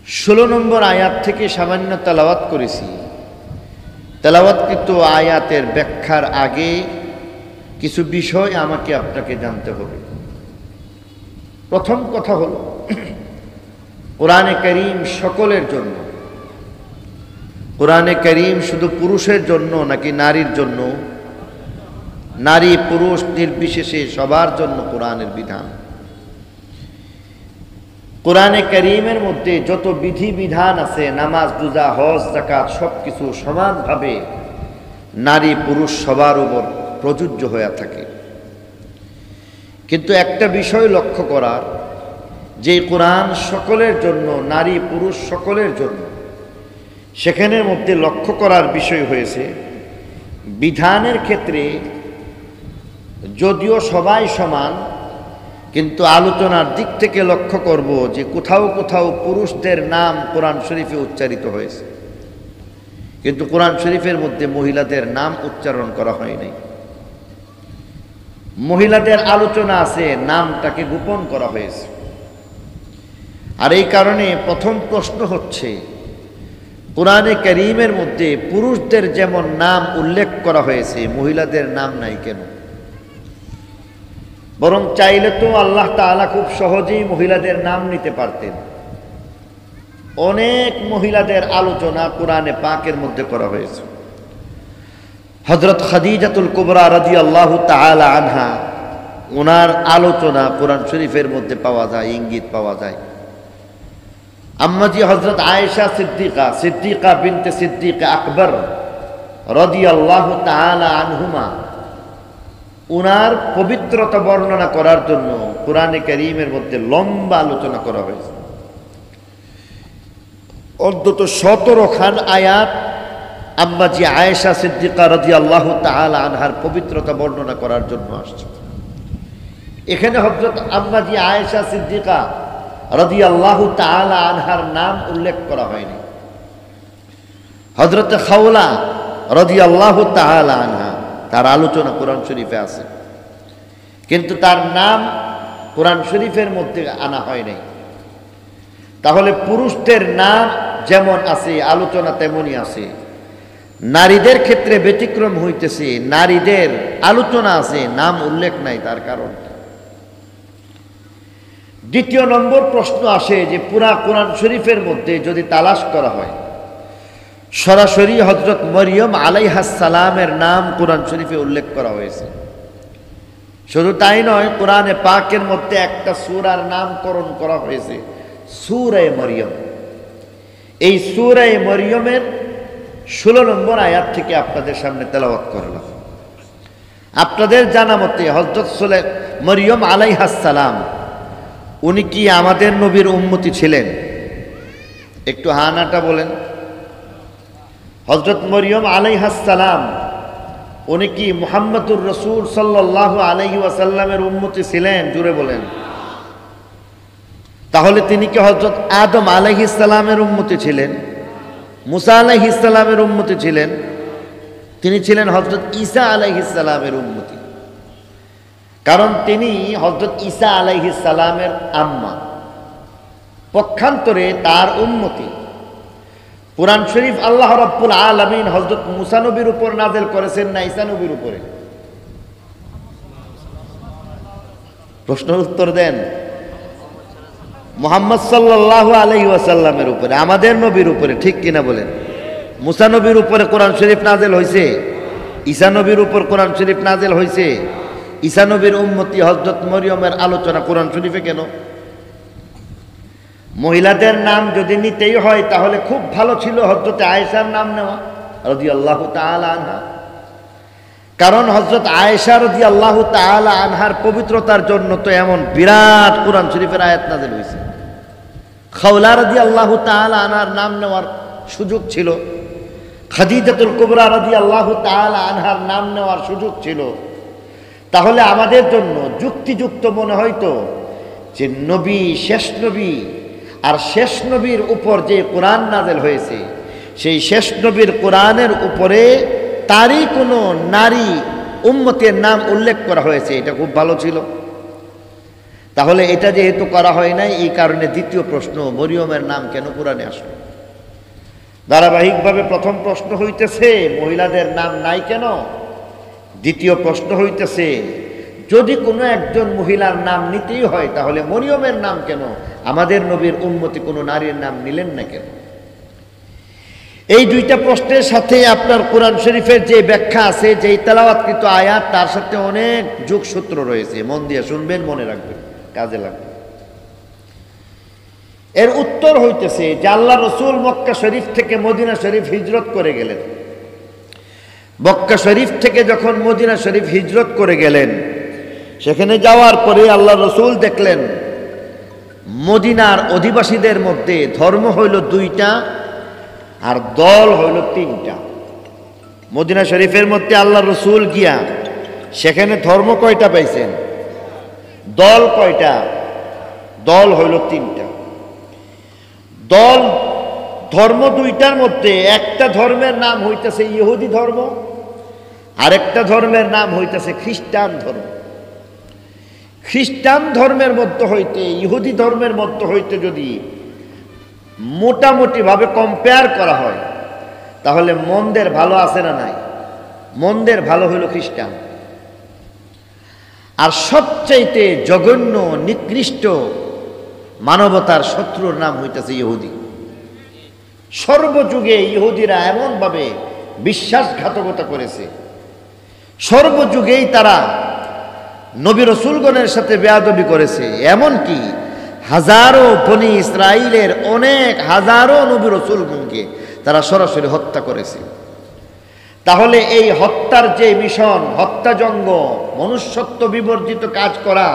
16 নম্বর আয়াত থেকে সামান্য তেলাওয়াত করেছি। তেলাওয়াতকৃত আয়াতের ব্যাখ্যার আগে কিছু বিষয় আমাকে আপনাকে জানতে হবে। প্রথম কথা হলো, কোরআনে কারীম সকলের জন্য। কোরআনে কারীম শুধু পুরুষের জন্য নাকি নারীর জন্য? নারী পুরুষ নির্বিশেষে সবার জন্য কোরআনের বিধান। কোরআনে কারীমের মধ্যে যত বিধি বিধান আছে, নামাজ, রোজা, হজ, যাকাত, সব কিছু সমানভাবে নারী পুরুষ সবার উপর প্রযোজ্য হয়ে থাকে। কিন্তু একটা বিষয় লক্ষ্য করার, যে কোরআন সকলের জন্য, নারী পুরুষ সকলের জন্য, সেখানের মধ্যে লক্ষ্য করার বিষয় হয়েছে বিধানের ক্ষেত্রে যদিও সবাই সমান, কিন্তু আলোচনার দিক থেকে লক্ষ্য করব যে কোথাও কোথাও পুরুষদের নাম কোরআন শরীফে উচ্চারিত হয়েছে, কিন্তু কোরআন শরীফের মধ্যে মহিলাদের নাম উচ্চারণ করা হয় নাই। মহিলাদের আলোচনা আছে, নামটাকে গোপন করা হয়েছে। আর এই কারণে প্রথম প্রশ্ন হচ্ছে, কোরআনে কারীমের মধ্যে পুরুষদের যেমন নাম উল্লেখ করা হয়েছে, মহিলাদের নাম নাই কেন? বরং চাইলে তো আল্লাহ তাআলা খুব সহজেই মহিলাদের নাম নিতে পারতেন। অনেক মহিলাদের আলোচনা কোরআনে পাকের মধ্যে করা হয়েছে। হযরত খাদিজাতুল কুবরা রাদিয়াল্লাহু তাআলা আনহা, ওনার আলোচনা কোরআন শরীফের মধ্যে পাওয়া যায়, ইঙ্গিত পাওয়া যায়। আম্মাজি হযরত আয়েশা সিদ্দিকা বিনতে সিদ্দিক আকবর রাদিয়াল্লাহু তাআলা আনহুমা, ওনার পবিত্রতা বর্ণনা করার জন্য কোরআনে কারীমের মধ্যে লম্বা আলোচনা করা হয়েছে। অন্তত 17 খান আয়াত আম্মাজি আয়েশা সিদ্দিকা রাদিয়াল্লাহু তাআলা আনহার পবিত্রতা বর্ণনা করার জন্য আসছে। এখানে হযরত আম্মাজি আয়েশা সিদ্দিকা রাদিয়াল্লাহু তাআলা আনহার নাম উল্লেখ করা হয়নি। হযরত খাওলা রাদিয়াল্লাহু তাআলা আনহা, তার আলোচনা কোরআন শরীফে আছে, কিন্তু তার নাম কোরআন শরীফের মধ্যে আনা হয় নাই। তাহলে পুরুষদের নাম যেমন আছে, আলোচনা তেমনই আছে। নারীদের ক্ষেত্রে ব্যতিক্রম হইতেছে, নারীদের আলোচনা আছে, নাম উল্লেখ নাই। তার কারণ দ্বিতীয় নম্বর প্রশ্ন আসে যে পুরা কোরআন শরীফের মধ্যে যদি তালাশ করা হয়, সরাসরি হযরত মরিয়ম আলাইহাস সালামের নাম কোরআন শরীফে উল্লেখ করা হয়েছে। শুধু তাই নয়, কোরআনে পাকের মধ্যে একটা সূরার নামকরণ করা হয়েছে, সূরা মরিয়ম। এই সূরা মরিয়মের 16 নম্বর আয়াত থেকে আপনাদের সামনে তেলাওয়াত করলাম। আপনাদের জানা মতে হযরত মরিয়ম আলাইহাস সালাম, উনি কি আমাদের নবীর উম্মতি ছিলেন? একটু হানাটা বলেন। হযরত মরিয়ম আলাইহাস সালাম, উনি কি মুহাম্মদুর রাসূল সাল্লাল্লাহু আলাইহি ওয়াসাল্লামের উম্মতি ছিলেন? জোরে বলেন। তাহলে তিনি কি হযরত আদম আলাইহিস সালামের উম্মতি ছিলেন? মুসা আলাইহিস সালামের উম্মতি ছিলেন? তিনি ছিলেন হযরত ঈসা আলাইহিস সালামের উম্মতি। কারণ তিনি হযরত ঈসা আলাইহিস সালামের আম্মা, পক্ষান্তরে তার উম্মতি। কুরআন শরীফ আল্লাহ রাব্বুল আলামিন হযরত মুসা নবীর উপর নাযিল করেছেন না ঈসা নবীর উপরে? প্রশ্নের উত্তর দেন। মুহাম্মদ সাল্লাল্লাহু আলাইহি ওয়াসাল্লামের উপরে, আমাদের নবীর উপরে, ঠিক কিনা বলেন? মুসা নবীর উপরে কোরআন শরীফ নাযিল হয়েছে, ঈসা নবীর উপর কোরআন শরীফ নাযিল হয়েছে। ঈসা নবীর উম্মতি হযরত মরিয়মের আলোচনা কোরআন শরীফে কেন? মহিলাদের নাম যদি নিতেই হয় তাহলে খুব ভালো ছিল হযরত আয়েশার নাম নেওয়া রাদিয়াল্লাহু তাআলা আনহা। কারণ হযরত আয়েশা রাদিয়াল্লাহু তাআলা আনহার পবিত্রতার জন্য তো এমন বিরাট কোরআন শরীফের আয়াত নাযিল হয়েছে। খাওলা রাদিয়াল্লাহু তাআলা আনহার নাম নেওয়ার সুযোগ ছিল, খাদিজাতুল কুবরা রাদিয়াল্লাহু তাআলা আনহার নাম নেওয়ার সুযোগ ছিল। তাহলে আমাদের জন্য যুক্তিযুক্ত মনে হয়তো যে নবী, শেষ নবী, আর শেষ নবীর উপর যে কোরআন নাযিল হয়েছে, সেই শেষ নবীর কোরআনের উপরে তারই কোনো নারী উম্মতের নাম উল্লেখ করা হয়েছে, এটা খুব ভালো ছিল। তাহলে এটা যেহেতু করা হয় নাই, এই কারণে দ্বিতীয় প্রশ্ন, মরিয়মের নাম কেন কোরআনে আসলো? ধারাবাহিকভাবে প্রথম প্রশ্ন হইতেছে মহিলাদের নাম নাই কেন। দ্বিতীয় প্রশ্ন হইতেছে যদি কোনো একজন মহিলার নাম নিতেই হয় তাহলে মরিয়মের নাম কেন? আমাদের নবীর উম্মতি কোনো নারীর নাম নিলেন না কেন? এই দুইটা প্রশ্নের সাথে আপনার কোরআন শরীফের যে ব্যাখ্যা আছে, যে তেলাওয়াতকৃত আয়াত, তার সাথে অনেক যোগসূত্র রয়েছে। মন দিয়ে শুনবেন, মনে রাখবেন, কাজে লাগবে। এর উত্তর হইতেছে যে আল্লাহ রসুল মক্কা শরীফ থেকে মদিনা শরীফ হিজরত করে গেলেন। মক্কা শরীফ থেকে যখন মদিনা শরীফ হিজরত করে গেলেন, সেখানে যাওয়ার পরে আল্লাহ রসুল দেখলেন মদিনার অধিবাসীদের মধ্যে ধর্ম হইল দুইটা আর দল হইল তিনটা। মদিনা শরীফের মধ্যে আল্লাহ রসুল গিয়া সেখানে ধর্ম কয়টা পাইছেন? দল কয়টা? দল হইল তিনটা। দল ধর্ম দুইটার মধ্যে একটা ধর্মের নাম হইতেছে ইহুদি ধর্ম, আরেকটা ধর্মের নাম হইতেছে খ্রিস্টান ধর্ম। খ্রিস্টান ধর্মের মধ্য হইতে ইহুদি ধর্মের মধ্য হইতে যদি মোটামুটিভাবে কম্পেয়ার করা হয় তাহলে মন্দের ভালো আছে না নাই? মন্দের ভালো হইল খ্রিস্টান। আর সবচাইতে জঘন্য নিকৃষ্ট মানবতার শত্রুর নাম হইতেছে ইহুদি। সর্বযুগে ইহুদিরা এমনভাবে বিশ্বাসঘাতকতা করেছে, সর্বযুগেই তারা নবী রসুলগণের সাথে বেয়াদবি করেছে। এমনকি হাজারো বনি ইসরাইলের অনেক হাজারো নবী রসুলগণকে তারা সরাসরি হত্যা করেছে। তাহলে এই হত্যার যে মিশন, হত্যাযজ্ঞ, মনুষ্যত্ব বিবর্জিত কাজ করা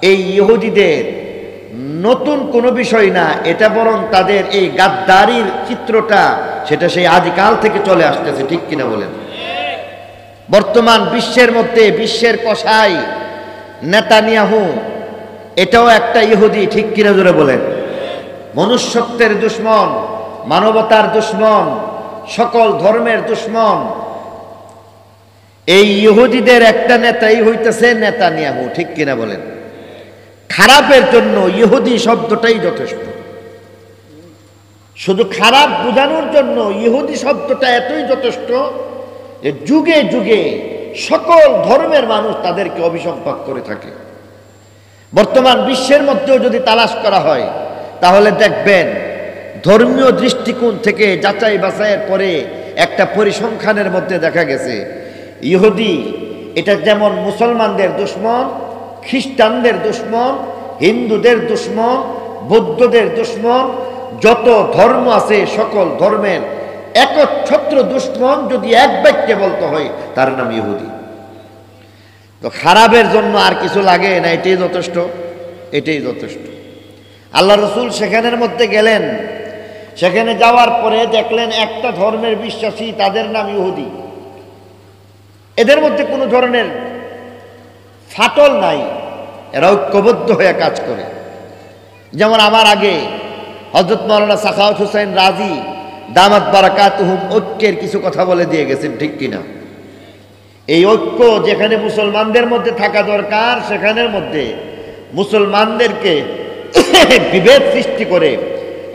এই ইহুদিদের নতুন কোনো বিষয় না, এটা বরং তাদের এই গাদ্দারির চিত্রটা সেটা সেই আদিকাল থেকে চলে আসতেছে। ঠিক কিনা বলেন? বর্তমান বিশ্বের মধ্যে বিশ্বের কসাই নেতানিয়াহু এটাও একটা ইহুদি। ঠিক কিনা জোরে বলেন? মনুষ্যত্বের দুশ্মন, মানবতার দুশ্মন, সকল ধর্মের দুশ্মন। এই ইহুদিদের একটা নেতাই হইতেছে নেতানিয়াহু। ঠিক কিনা বলেন? খারাপের জন্য ইহুদি শব্দটাই যথেষ্ট। শুধু খারাপ বোঝানোর জন্য ইহুদি শব্দটা এতই যথেষ্ট যে যুগে যুগে সকল ধর্মের মানুষ তাদেরকে অভিসম্পাত করে থাকে। বর্তমান বিশ্বের মধ্যেও যদি তালাশ করা হয় তাহলে দেখবেন ধর্মীয় দৃষ্টিকোণ থেকে যাচাই বাছাইয়ের পরে একটা পরিসংখ্যানের মধ্যে দেখা গেছে ইহুদি এটা যেমন মুসলমানদের দুশ্মন, খ্রিস্টানদের দুশ্মন, হিন্দুদের দুশ্মন, বৌদ্ধদের দুশ্মন, যত ধর্ম আছে সকল ধর্মের একচ্ছত্র দুশ্মন যদি এক বাক্যে বলতে হয় তার নাম ইহুদি। তো খারাপের জন্য আর কিছু লাগে না, এটাই যথেষ্ট, এটাই যথেষ্ট। আল্লাহ রসুল সেখানের মধ্যে গেলেন, সেখানে যাওয়ার পরে দেখলেন একটা ধর্মের বিশ্বাসী, তাদের নাম ইহুদি। এদের মধ্যে কোনো ধরনের ফাটল নাই, এরা ঐক্যবদ্ধ হয়ে কাজ করে। যেমন আমার আগে হযরত মাওলানা সাখাওয়াত হোসেন রাজি দামাত বারাকাতুহুম ঐক্যের কিছু কথা বলে দিয়ে গেছেন। ঠিক কিনা? এই ঐক্য যেখানে মুসলমানদের মধ্যে থাকা দরকার সেখানের মধ্যে মুসলমানদেরকে বিভেদ সৃষ্টি করে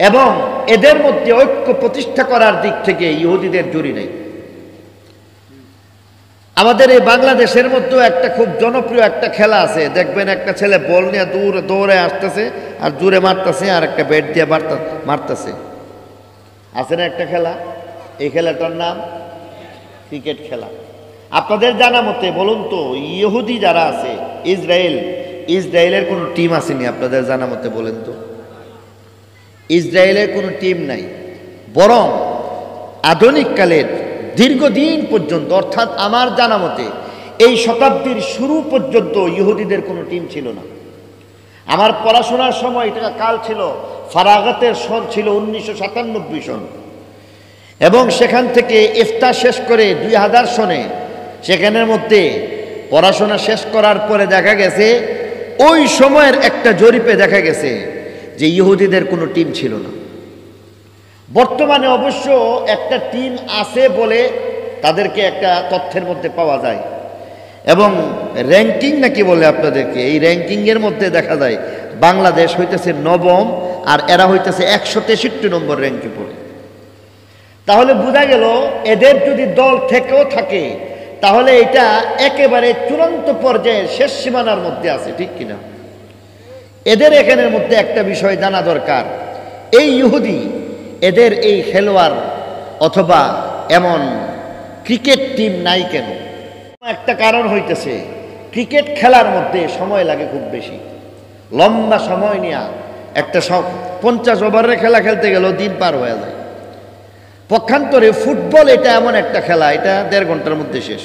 এবং এদের মধ্যে ঐক্য প্রতিষ্ঠা করার দিক থেকে ইহুদিদের জুড়ি নেই। আমাদের এই বাংলাদেশের মধ্যেও একটা খুব জনপ্রিয় একটা খেলা আছে, দেখবেন একটা ছেলে বল নিয়ে দৌড়ে আসতেছে আর জোরে মারতেছে, আর একটা ব্যাট দিয়ে মারতেছে। আছে না একটা খেলা? এই খেলাটার নাম ক্রিকেট খেলা। আপনাদের জানা মতে বলুন তো, ইহুদি যারা আছে ইসরায়েলের কোনো টিম আসেনি আপনাদের জানা মতে? বলেন তো, ইসরায়েলের কোনো টিম নাই। বরং আধুনিককালের দীর্ঘদিন পর্যন্ত, অর্থাৎ আমার জানা মতে এই শতাব্দীর শুরু পর্যন্ত ইহুদিদের কোনো টিম ছিল না। আমার পড়াশোনার সময় এটা কাল ছিল, ফারাগাতের সন ছিল 1997 সন, এবং সেখান থেকে ইফতা শেষ করে 2000 সনে সেখানের মধ্যে পড়াশোনা শেষ করার পরে দেখা গেছে ওই সময়ের একটা জরিপে দেখা গেছে যে ইহুদিদের কোনো টিম ছিল না। বর্তমানে অবশ্য একটা টিম আছে বলে তাদেরকে একটা তথ্যের মধ্যে পাওয়া যায়, এবং র্যাঙ্কিং নাকি বলে আপনাদেরকে, এই র্যাঙ্কিংয়ের মধ্যে দেখা যায় বাংলাদেশ হইতেছে নবম আর এরা হইতেছে 163 নম্বর র্যাঙ্কে পড়ে। তাহলে বোঝা গেল এদের যদি দল থেকেও থাকে তাহলে এটা একেবারে চূড়ান্ত পর্যায়ের শেষ সীমানার মধ্যে আছে, ঠিক কিনা? এদের এখানের মধ্যে একটা বিষয় জানা দরকার, এই ইহুদি এদের এই খেলোয়াড় অথবা এমন ক্রিকেট টিম নাই কেন? একটা কারণ হইতেছে ক্রিকেট খেলার মধ্যে সময় লাগে খুব বেশি, লম্বা সময় নিয়ে একটা 50 ওভারের খেলা খেলতে গেলেও দিন পার হয়ে যায়। পক্ষান্তরে ফুটবল এটা এমন একটা খেলা, এটা 1.5 ঘন্টার মধ্যে শেষ।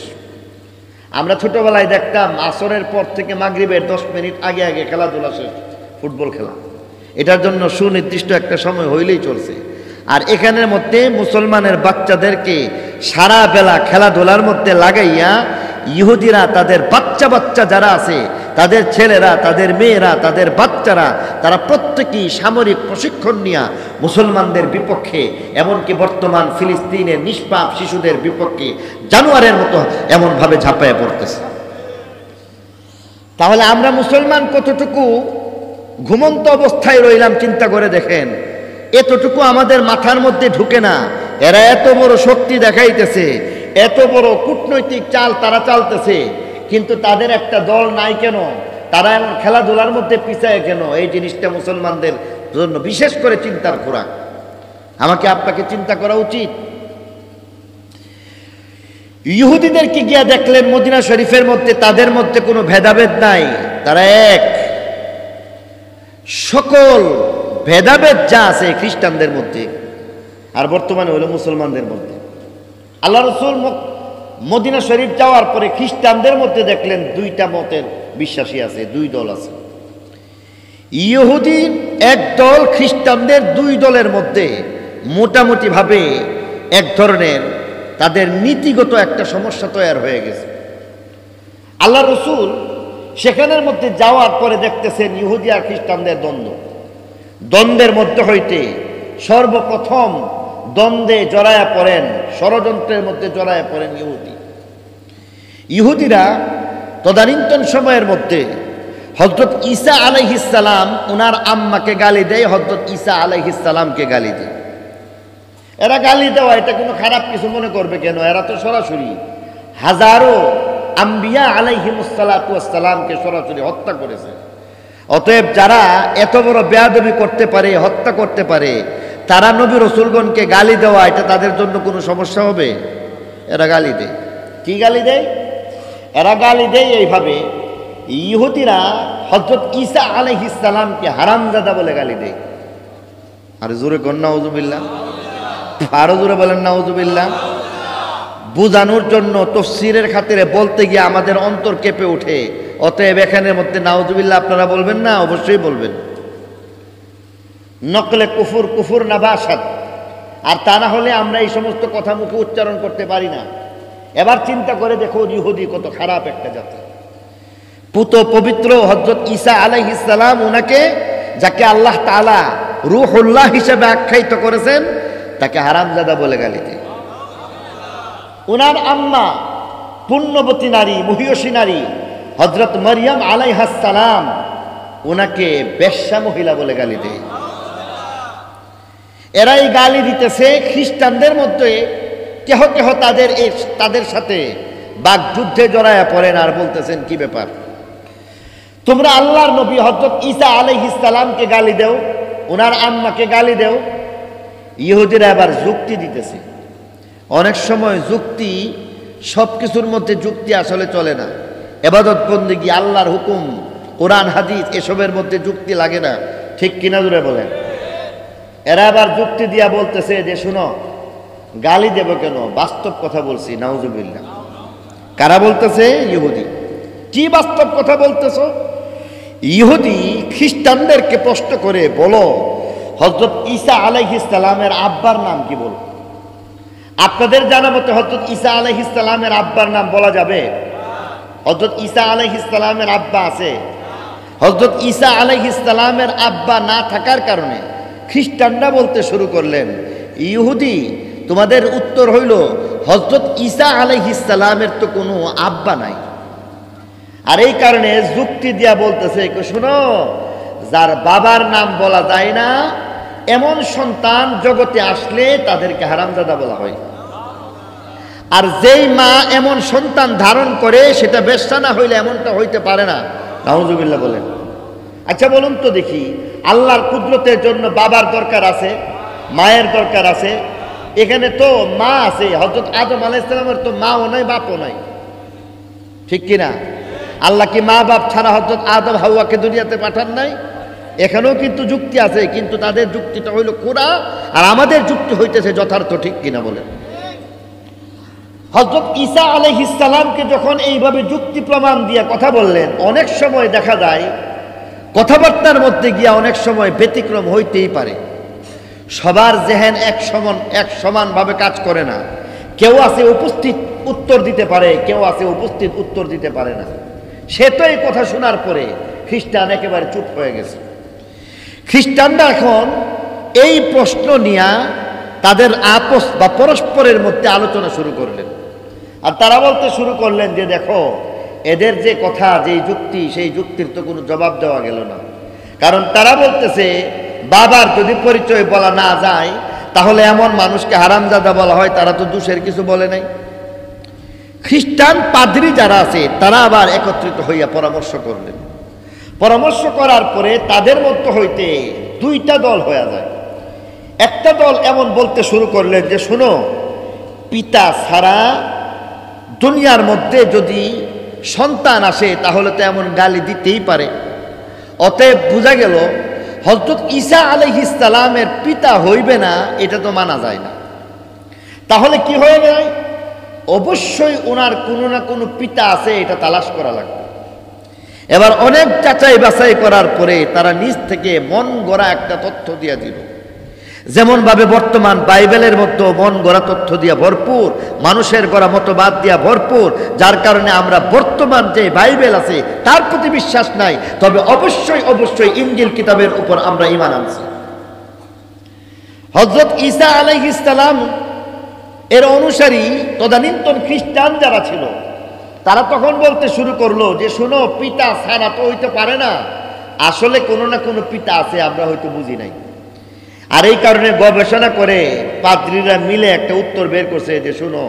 আমরা ছোটবেলায় দেখতাম আসরের পর থেকে মাগরিবের 10 মিনিট আগে আগে খেলাধুলা শেষ, ফুটবল খেলা। এটার জন্য সুনির্দিষ্ট একটা সময় হইলেই চলছে। আর এখানের মধ্যে মুসলমানের বাচ্চাদেরকে সারা বেলা খেলাধুলার মধ্যে লাগাইয়া ইহুদিরা তাদের বাচ্চা যারা আছে, তাদের ছেলেরা, তাদের মেয়েরা, তাদের বাচ্চারা, তারা প্রত্যেকেই সামরিক প্রশিক্ষণ নিয়ে মুসলমানদের বিপক্ষে, এমনকি বর্তমান ফিলিস্তিনের নিষ্পাপ শিশুদের বিপক্ষে জানোয়ারের মতো এমনভাবে ঝাঁপায় পড়তেছে। তাহলে আমরা মুসলমান কতটুকু ঘুমন্ত অবস্থায় রইলাম চিন্তা করে দেখেন। এতটুকু আমাদের মাথার মধ্যে ঢুকে না, এরা এত বড় শক্তি দেখাইতেছে, এত বড় কূটনৈতিক চাল তারা চালতেছে, কিন্তু তাদের একটা দল নাই কেন? তারা এমন খেলাধুলার মধ্যে পিছায় কেন? এই জিনিসটা মুসলমানদের জন্য বিশেষ করে চিন্তার খোরাক। আমাকে আপনাকে চিন্তা করা উচিত। ইহুদিদেরকে গিয়া দেখলেন মদিনা শরীফের মধ্যে তাদের মধ্যে কোনো ভেদাভেদ নাই, তারা এক। সকল ভেদাভেদ যা আছে খ্রিস্টানদের মধ্যে আর বর্তমানে হলো মুসলমানদের মধ্যে। আল্লাহ রসুল মদিনা শরীফ যাওয়ার পরে খ্রিস্টানদের মধ্যে দেখলেন 2টা মতের বিশ্বাসী আছে, 2 দল আছে। ইহুদি এক দল, খ্রিস্টানদের 2 দলের মধ্যে মোটামুটি ভাবে এক ধরনের তাদের নীতিগত একটা সমস্যা তৈরি হয়ে গেছে। আল্লাহ রসুল সেখানের মধ্যে যাওয়ার পরে দেখতেছেন ইহুদি আর খ্রিস্টানদের দ্বন্দ্বের মধ্যে হইতে সর্বপ্রথম দ্বন্দ্বে জড়ায়া পড়েন, ষড়যন্ত্রের মধ্যে জড়ায়া পড়েন ইহুদিরা। তদানীন্তন সময়ের মধ্যে হযরত ঈসা আলাইহিস সালাম ওনার আম্মাকে গালি দেয়, হযরত ঈসা আলাইহিস সালামকে গালি দেয়। এরা গালি দেওয়া এটা কোনো খারাপ কিছু মনে করবে কেন? এরা তো সরাসরি হাজারো আম্বিয়া আলাইহিমুস সালাতু ওয়াস সালামকে সরাসরি হত্যা করেছে। অতএব যারা এত বড় বেয়াদবি করতে পারে, হত্যা করতে পারে, তারা নবী রসুলগণকে গালি দেওয়া এটা তাদের জন্য কোনো সমস্যা হবে? এরা গালি দেয়। কি গালি দেয়? এরা গালি দেয় এইভাবে, ইহুদিরা হযরত ঈসা আলাইহিস সালামকে হারামজাদা বলে গালি দেয়। আর জোরে কোন নাউজুবিল্লাহ, আরো জোরে বলেন নাউজুবিল্লাহ। বুঝানোর জন্য তাফসীরের খাতিরে বলতে গিয়ে আমাদের অন্তর কেঁপে ওঠে। অতএব এখানের মধ্যে নাউজুবিল্লাহ আপনারা বলবেন না? অবশ্যই বলবেন। নকলে কুফুর, কুফুর না বাসাত। আর তা না হলে আমরা এই সমস্ত কথা মুখে উচ্চারণ করতে পারি না। এবার চিন্তা করে দেখো ইহুদি কত খারাপ একটা জাতি। পুত পবিত্র হযরত ঈসা আলাইহিস সালাম, ওনাকে যাকে আল্লাহ তাআলা রূহুল্লাহ হিসেবে আখ্যায়িত করেছেন, তাকে হারামজাদা বলে গালি দেয়। ওনার আম্মা পুণ্যবতী নারী, মহিয়সী নারী হযরত মারইয়াম আলাইহাস সালাম, ওনাকে বেশ্যা মহিলা বলে গালি দেয়। এরাই গালি দিতেছে। খ্রিস্টানদের মধ্যে কেহ কেহ তাদের সাথে বাগযুদ্ধে জড়ায়া পড়েন আর বলতেছেন, কি ব্যাপার, তোমরা আল্লাহর নবী হযরত ঈসা আলাইহিস সালামকে গালি দেও, ওনার আম্মাকে গালি দেও। ইহুদিরা আবার যুক্তি দিতেছে। অনেক সময় যুক্তি, সব কিছুর মধ্যে যুক্তি আসলে চলে না। ইবাদত বন্দেগী, আল্লাহর হুকুম, কোরআন হাদিস, এসবের মধ্যে যুক্তি লাগে না, ঠিক কিনা জোরে বলেন? এরা আবার যুক্তি দিয়া বলতেছে যে শুনো, গালি দেব কেন, বাস্তব কথা বলছি। নাউজুবিল্লাহ। কারা বলতেছে? ইহুদি। কি বাস্তব কথা বলতেছো? ইহুদি খ্রিস্টানদেরকে প্রশ্ন করে, বলো হযরত ঈসা আলাইহিস সালামের আব্বার নাম কি? বল। আপনাদের জানা মতে হযরত ঈসা আলাইহিস সালামের আব্বার নাম বলা যাবে? হযরত ঈসা আলাইহিস সালামের আব্বা আছে? হযরত ঈসা আলাইহিস সালামের আব্বা না থাকার কারণে খ্রিস্টানরা বলতে শুরু করলেন, ইহুদি তোমাদের উত্তর হইল হযরত ঈসা আলাইহিস সালামের তো কোনো আব্বা নাই। আর এই কারণে যুক্তি দিয়া বলতেছে, শুনো, যার বাবার নাম বলা যায় না এমন সন্তান জগতে আসলে তাদেরকে হারামজাদা বলা হয়। আর যেই মা এমন সন্তান ধারণ করে সেটা বেশ্যা না হইলে এমনটা হইতে পারে না। নাউজুবিল্লাহ বলেন। আচ্ছা বলুন তো দেখি, আল্লাহর কুদরতের জন্য বাবার দরকার আছে, মায়ের দরকার আছে? এখানে তো মা আছে, হযরত আদম আলাইহিস সালামের তো মাও নাই বাপও নাই, ঠিক কিনা? আল্লাহ কি মা বাপ ছাড়া হযরত আদম হাওয়াকে দুনিয়াতে পাঠান নাই? এখানেও কিন্তু যুক্তি আছে, কিন্তু তাদের যুক্তিটা হইল কোরআন আর আমাদের যুক্তি হইতেছে যথার্থ, ঠিক কিনা বলেন? হযরত ঈসা আলাইহিস সালামকে যখন এইভাবে যুক্তি প্রমাণ দিয়ে কথা বললেন, অনেক সময় দেখা যায় কথাবার্তার মধ্যে গিয়া অনেক সময় ব্যতিক্রম হইতেই পারে। সবার জেহেন এক সমানভাবে কাজ করে না। কেউ আছে উপস্থিত উত্তর দিতে পারে, কেউ আছে উপস্থিত উত্তর দিতে পারে না। সে তো এই কথা শোনার পরে খ্রিস্টান একেবারে চুপ হয়ে গেছে। খ্রিস্টানরা এখন এই প্রশ্ন নিয়ে তাদের আপোষ বা পরস্পরের মধ্যে আলোচনা শুরু করলেন। আর তারা বলতে শুরু করলেন যে দেখো, এদের যে কথা, যে যুক্তি, সেই যুক্তির তো কোনো জবাব দেওয়া গেল না। কারণ তারা বলতেছে বাবার যদি পরিচয় বলা না যায় তাহলে এমন মানুষকে হারামজাদা বলা হয়, তারা তো দোষের কিছু বলে নাই। খ্রিস্টান পাদ্রী যারা আছে তারা আবার একত্রিত হইয়া পরামর্শ করলেন। পরামর্শ করার পরে তাদের মধ্যে হইতে দুইটা দল হয়ে যায়। একটা দল এমন বলতে শুরু করলেন যে শোনো, পিতা ছাড়া দুনিয়ার মধ্যে যদি সন্তান আসে তাহলে তো এমন গালি দিতেই পারে। অতএব বোঝা গেল হযরত ঈসা আলাইহিস সালামের পিতা হইবে না, এটা তো মানা যায় না। তাহলে কি হয়ে যায়? অবশ্যই ওনার কোনো না কোনো পিতা আছে, এটা তালাশ করা লাগবে। এবার অনেক যাচাই বাছাই করার পরে তারা নিজ থেকে মন গড়া একটা তথ্য দিয়ে দিল। যেমন ভাবে বর্তমান বাইবেলের মধ্যে মন গড়া তথ্য দিয়া ভরপুর, মানুষের গড়া মতবাদ দিয়া ভরপুর, যার কারণে আমরা বর্তমান যে বাইবেল আছে তার প্রতি বিশ্বাস নাই, তবে অবশ্যই অবশ্যই ইনজিল কিতাবের উপর আমরা ঈমান আনছি। হযরত ঈসা আলাইহিস সালাম এর অনুসারী তদানীন্তন খ্রিস্টান যারা ছিল তারা তখন বলতে শুরু করলো যে শোনো, পিতা ছাড়া তো হইতে পারে না, আসলে কোনো না কোনো পিতা আছে, আমরা হয়তো বুঝি নাই। আর এই কারণে গবেষণা করে পাদ্রীরা মিলে একটা উত্তর বের করছে যে শোনো,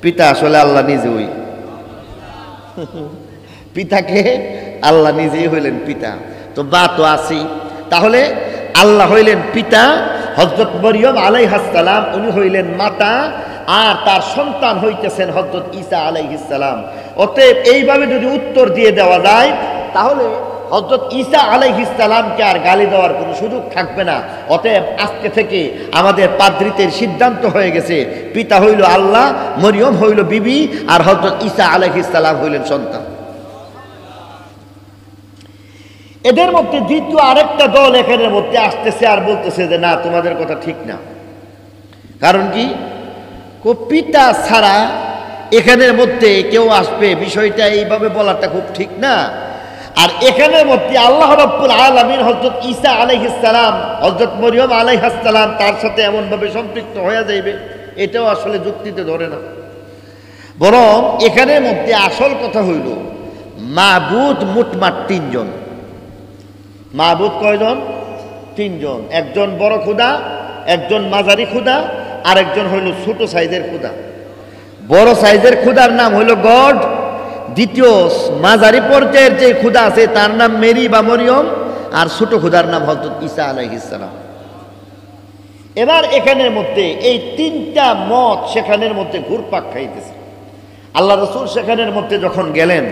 পিতা আসলে আল্লাহ নিজেই। পিতাকে আল্লাহ নিজেই হইলেন পিতা, তো বা তো আছি। তাহলে আল্লাহ হইলেন পিতা, হযরত মরিয়ম আলাইহিস সালাম উনি হইলেন মাতা, আর তার সন্তান হইতেছেন হযরত ঈসা আলাইহিস সালাম। অতএব এইভাবে যদি উত্তর দিয়ে দেওয়া যায় তাহলে হযরত ঈসা আলাইহিস সালামকে আর গালি দেওয়ার কোনো সুযোগ থাকবে না। অতএব আজকে থেকে আমাদের পাদ্রীদের সিদ্ধান্ত হয়ে গেছে, পিতা হইল আল্লাহ, মরিয়ম হইল বিবি, আর হযরত ঈসা আলাইহিস সালাম হইলেন সন্তান। এদের মধ্যে দ্বিতীয় আরেকটা দল এখানের মধ্যে আসতেছে আর বলতেছে যে না, তোমাদের কথা ঠিক না। কারণ কি? পিতা ছাড়া এখানের মধ্যে কেউ আসবে, বিষয়টা এইভাবে বলাটা খুব ঠিক না। আর এখানের মধ্যে আল্লাহ রাব্বুল আলামিন হযরত ঈসা আলাইহিস সালাম, হযরত মরিয়ম আলাইহিস সালাম তার সাথে এমনভাবে সম্পৃক্ত হয়ে যাইবে, এটাও আসলে যুক্তিতে ধরে না। বরং এখানের মধ্যে আসল কথা হইল মাবুদ মোটমাট তিনজন। মাবুদ কয়জন? তিনজন। একজন বড় খোদা, একজন মাঝারি খোদা, আর একজন হইল ছোট সাইজের খোদা। বড় সাইজের খোদার নাম হইল গড, দ্বিতীয় মাঝারি পর্যায়ের যে খোদা আছে তার নাম মেরি বা মরিয়ম, আর ছোট খোদার নাম হযরত ঈসা আলাইহিস সালাম। এবার এখানের মধ্যে এই তিনটা মত সেখানের মধ্যে ঘুরপাক খাইতেছে। আল্লাহ রাসূল সেখানের মধ্যে যখন গেলেন,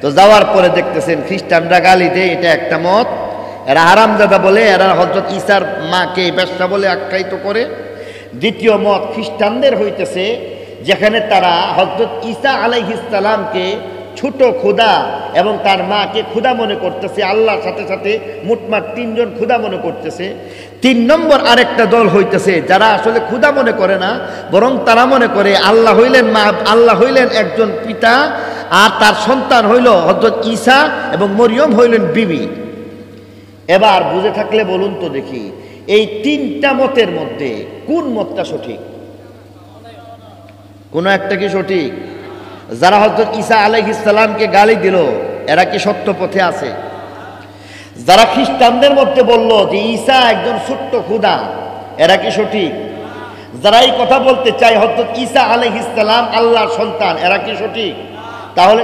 তো যাওয়ার পরে দেখতেছেন খ্রিস্টানরা গালি দেয়, এটা একটা মত, এরা হারামজাদা বলে, এরা হযরত ঈসার মাকে বেশ্যা বলে আখ্যায়িত করে। দ্বিতীয় মত খ্রিস্টানদের হইতেছে, যেখানে তারা হযরত ঈসা আলাইহিস সালামকে ছোট খোদা এবং তার মাকে খোদা মনে করতেছে, আল্লাহর সাথে সাথে মোটমাট তিনজন খোদা মনে করতেছে। তিন নম্বর আরেকটা দল হইতেছে যারা আসলে খোদা মনে করে না, বরং তারা মনে করে আল্লাহ হইলেন মা, আল্লাহ হইলেন একজন পিতা, আর তার সন্তান হইল হযরত ঈসা এবং মরিয়ম হইলেন বিবি। এবার বুঝে থাকলে বলুন তো দেখি, এই তিনটা মতের মধ্যে কোন মতটা সঠিক? কোন একটা কি সঠিক? যারা হযরত ঈসা আলাইহিস সালামকে গালি দিল এরা কি সত্য পথে আছে? যারা খ্রিস্টানদের মধ্যে বলল যে ঈসা একজন ছোট্ট খোদা, এরা কি সঠিক? যারা এই কথা বলতে চায় হযরত ঈসা আলাইহিস সালাম আল্লাহর সন্তান, এরা কি সঠিক? তাহলে